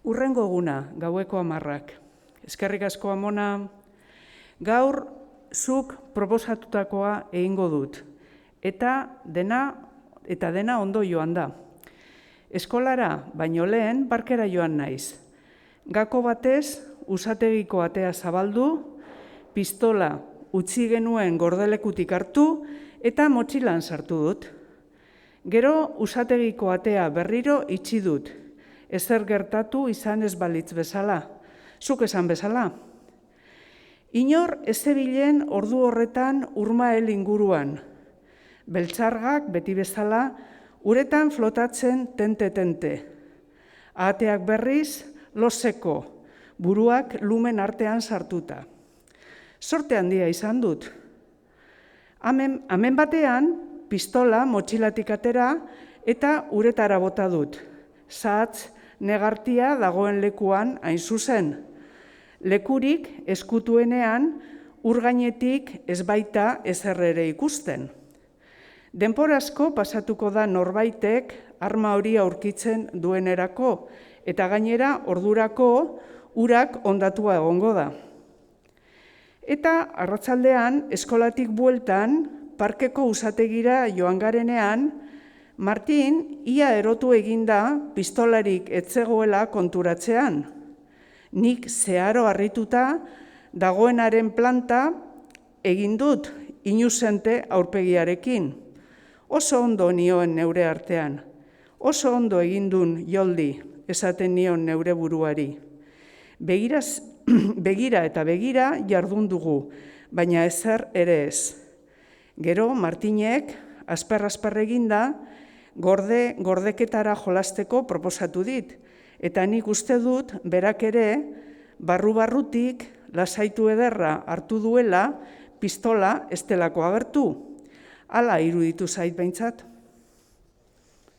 Hurrengo eguna, gaueko 10:00. Eskerrik asko Amona, gaur zuk proposatutakoa egingo dut, eta dena ondo joan da. Eskolara baino lehen parkera joan naiz. Gako batez usategiko atea zabaldu, pistola utzi genuen gordelekutik hartu eta motxilan sartu dut. Gero usategiko atea berriro itxi dut. Ezer gertatu izan ez balitz bezala, zuk esan bezala. Inor ez zebilen ordu horretan Urmael inguruan. Beltzargak beti bezala uretan flotatzen tente-tente. Ahateak berriz loseko, buruak lumen artean sartuta. Sorte handia izan dut. Hemen batean pistola motxilatik atera eta uretara bota dut. Zahatz negartia dagoen lekuan hain zuzen. Lekurik eskutuenean ur gainetik ez baita ezer ere ikusten. Denbora asko pasatuko da norbaitek arma hori aurkitzen duenerako, eta gainera ordurako urak hondatua egongo da. Eta arratsaldean eskolatik bueltan parkeko usategira joan garenean, Martin ia erotu eginda pistolarik ez zegoela konturatzean. Nik zeharo harrituta dagoenaren planta egin dut inuzente aurpegiarekin. Oso ondo nioen neure artean. Oso ondo egindun Joldi, esaten nion neure buruari. Begira eta begira jardun dugu, baina ezer ere ez. Gero Martinek asper eginda gordeketara jolasteko proposatu dit, eta nik uste dut berak ere barru-barrutik lasaitu ederra hartu duela pistola ez delako agertu. Hala iruditu zait behintzat.